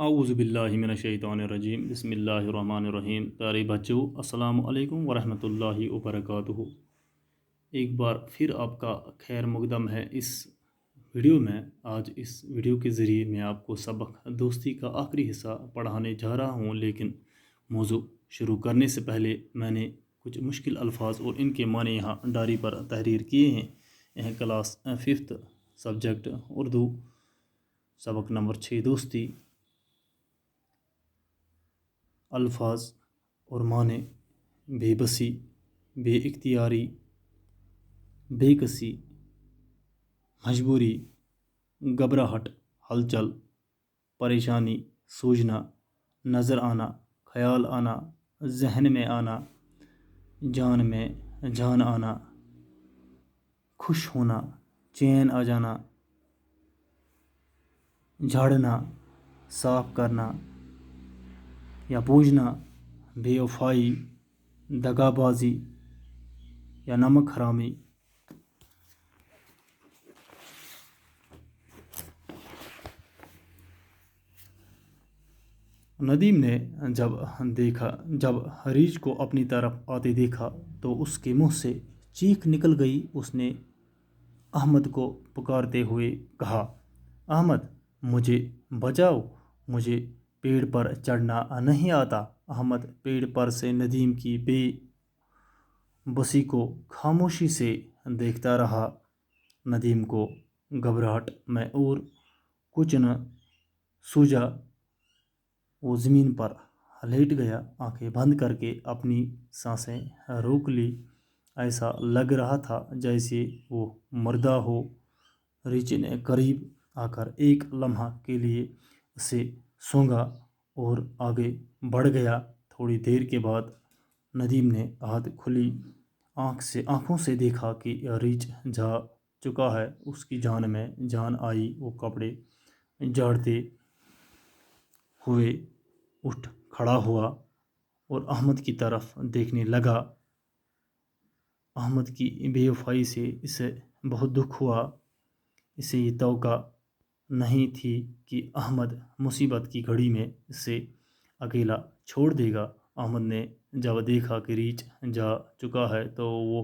اعوذ باللہ من الشیطان الرجیم بسم اللہ الرحمن الرحیم پیارے بچوں السلام علیکم ورحمۃ اللہ وبرکاتہ۔ ایک بار پھر آپ کا خیر مقدم ہے اس ویڈیو میں۔ آج اس ویڈیو کے ذریعے میں آپ کو سبق دوستی کا آخری حصہ پڑھانے جا رہا ہوں، لیکن موضوع شروع کرنے سے پہلے میں نے کچھ مشکل الفاظ اور ان کے معنی یہاں ڈائری پر تحریر کیے ہیں۔ یہ کلاس 5th سبجیکٹ اردو، سبق نمبر 6 دوستی۔ الفاظ اور معنی: بے بسی، بے اختیاری، بے کسی، مجبوری، گھبراہٹ، ہلچل، پریشانی، سوجنا، نظر آنا، خیال آنا، ذہن میں آنا، جان میں جان آنا، خوش ہونا، چین آ جانا، جھاڑنا، صاف کرنا یا بوجھنا، بے وفائی، دغا بازی یا نمک حرامی۔ ندیم نے جب حریج کو اپنی طرف آتے دیکھا تو اس کے منہ سے چیخ نکل گئی۔ اس نے احمد کو پکارتے ہوئے کہا، احمد مجھے بچاؤ، مجھے پیڑ پر چڑھنا نہیں آتا۔ احمد پیڑ پر سے ندیم کی بے بسی کو خاموشی سے دیکھتا رہا۔ ندیم کو گھبراہٹ میں اور کچھ نہ سوجا۔ وہ زمین پر لیٹ گیا، آنکھیں بند کر کے اپنی سانسیں روک لی۔ ایسا لگ رہا تھا جیسے وہ مردہ ہو۔ ریچھ نے قریب آ کر ایک لمحہ کے لیے اسے سونگا اور آگے بڑھ گیا۔ تھوڑی دیر کے بعد ندیم نے ہاتھ کھلی آنکھوں سے دیکھا کہ ریچھ جا چکا ہے۔ اس کی جان میں جان آئی۔ وہ کپڑے جھاڑتے ہوئے اٹھ کھڑا ہوا اور احمد کی طرف دیکھنے لگا۔ احمد کی بے وفائی سے اسے بہت دکھ ہوا۔ اسے یہ توقع نہیں تھی کہ احمد مصیبت کی گھڑی میں اسے اکیلا چھوڑ دے گا۔ احمد نے جب دیکھا کہ ریچھ جا چکا ہے تو وہ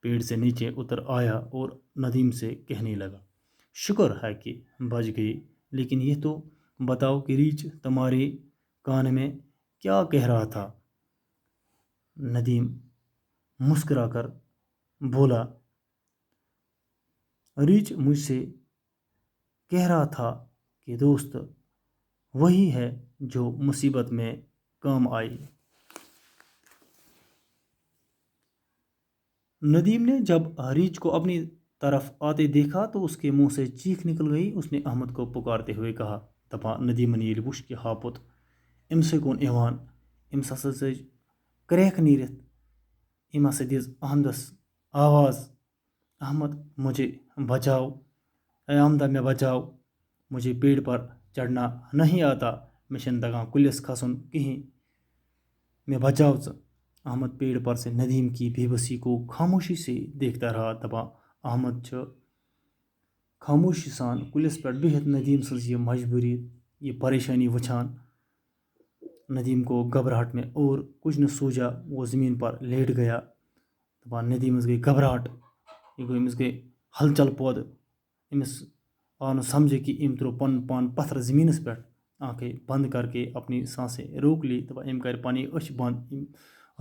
پیڑ سے نیچے اتر آیا اور ندیم سے کہنے لگا، شکر ہے کہ بچ گئی، لیکن یہ تو بتاؤ کہ ریچھ تمہارے کان میں کیا کہہ رہا تھا؟ ندیم مسکرا کر بولا، ریچھ مجھ سے کہہ رہا تھا کہ دوست وہی ہے جو مصیبت میں کام آئی۔ ندیم نے جب ریچھ کو اپنی طرف آتے دیکھا تو اس کے منہ سے چیخ نکل گئی۔ اس نے احمد کو پکارتے ہوئے کہا، دپا ندیمن ییٚلہِ وُچھ کہ ہاپُت أمۍ سٕے کُن یِوان، أمِس ہسا ژٔج کرٛیکھ نیٖرِتھ، أمۍ ہسا دِژ احمدس آواز، احمد مجھے بچاؤ، اے احمدہ میں بچاؤ، مجھے پیڑ پر چڑھنا نہیں آتا، مےٚ چھنہٕ تگان کُلِس کھسُن کِہیٖنۍ، مےٚ بچاو ژٕ۔ احمد پیڑ پر سے ندیم کی بے بسی کو خاموشی سے دیکھتا رہا۔ دپا احمد چھُ خاموشی سان کُلِس پٮ۪ٹھ بِہِتھ ندیم سٕنٛز یہ مجبوری، یہ پریشانی وٕچھان۔ ندیم کو گھبراہٹ میں اور کچھ نہ سوجا۔ وہ زمین پر لیٹ گیا۔ دپان ندیمس گئی گھبراہٹ، أمِس گئی ہلچل پٲدٕ۔ أمِس آو نہٕ سمجھے کہ أمۍ ترٛوو پنُن پان پتھر زمینس پٮ۪ٹھ۔ آنکھیں بند کر کے اپنی سانسیں روک لی۔ دپان أمۍ کر پنٕنۍ أچھ بند، أمۍ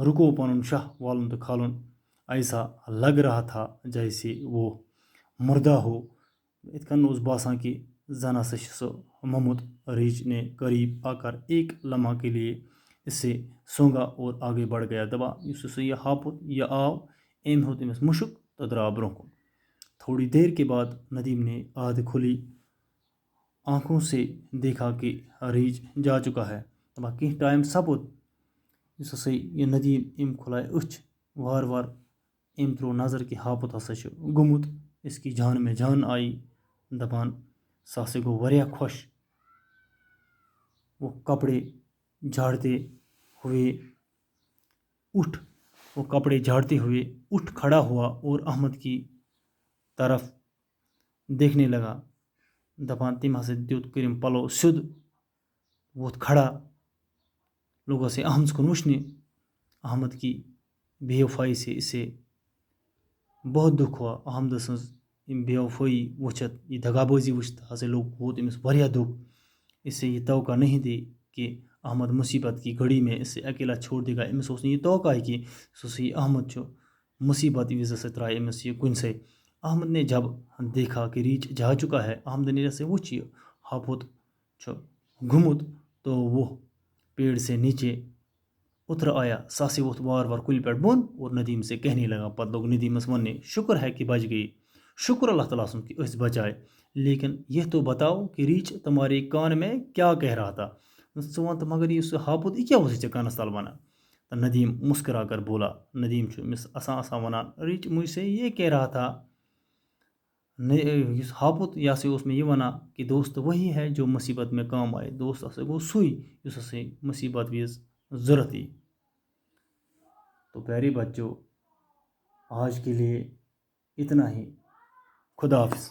رُکو پنُن شاہ والُن تہٕ کھالُن۔ ایسا لگ رہا تھا جیسے وہ مردہ ہو۔ یِتھ کٔنۍ اوس باسان کہ زن ہسا چھُ سُہ موٚمُت۔ ریچھ نے قریب آ کر ایک لمحہ کے لیے اسے سونگا اور آگے بڑھ گیا۔ دپان یُس ہسا یہ ہاپُت یہ آو، أمۍ ہیوٚت أمِس مُشُک تہٕ درٛاو برٛونٛہہ کُن۔ تھوڑی دیر کے بعد ندیم نے آنکھ کھلی آنکھوں سے دیکھا کہ ریچھ جا چکا ہے۔ دپان کینٛہہ ٹائم سپُد، یُس ہسا یہ ندیم أمۍ کھُلایہِ أچھ وار وار۔ أمۍ ترٛوو نظر کہ ہاپُت ہسا چھُ گوٚمُت۔ اس کی جان میں جان آئی۔ دپان سُہ ہسا گوٚو واریاہ خۄش۔ وہ کپڑے جھاڑتے ہوئے اٹھ کھڑا ہوا اور احمد کی طرف دیکھنے لگا۔ دپان تٔمۍ ہسا دیُت کٔرِم پلو سیوٚد ووت کھڑا لوگوں سے احمد کن وچھنے. احمد کی بے وفائی سے اسے بہت دکھ ہوا. احمد سنز بے وفائی وچھت یہ دگا بازی وچھت ہسے لوگ ووت امس واریاہ دکھ. اس سے یہ توقع نہیں دی کہ احمد مصیبت کی گھڑی میں اس سے اکیلا چھوڑ دے گا. امس اس نے یہ توقع ہے کہ سو یہ احمد چھو مصیبت وجہ سے ترائے امس یہ کن سے. احمد نے جب دیکھا کہ ریچھ جا چکا ہے، احمد نے جیسے وچھ یہ ہاپوت چھو گھمت تو وہ پیڑ سے نیچے اتر آیا. ساسے ووت وار وار کل پیٹ بون اور ندیم سے کہنے لگا. پتہ لوگ ندیمس وننے شکر ہے کہ بچ گئی، شکر اللہ تعالیٰ سن کہ اس بچائے، لیکن یہ تو بتاؤ کہ ریچھ تمہارے کان میں کیا کہہ رہا تھا. ژٕ وَن تہٕ مگر یُس ہاپُت یہ کیا اوس ژےٚ کانس تل ونان. تو ندیم مسکرا کر بولا. ندیم چھُ أمِس اسان اسان ونان ریچھ مجھ سے یہ کہہ رہا تھا. یُس ہاپُت یہ ہسا اوس مےٚ یہ ونان کہ دوست وہی ہے جو مصیبت میں کام آئے. دوست ہسا گوٚو سُے یُس ہسا مصیبت وز ضرورت یی. تو پیارے بچوں، آج کے لیے اتنا ہی. خدا حافظ.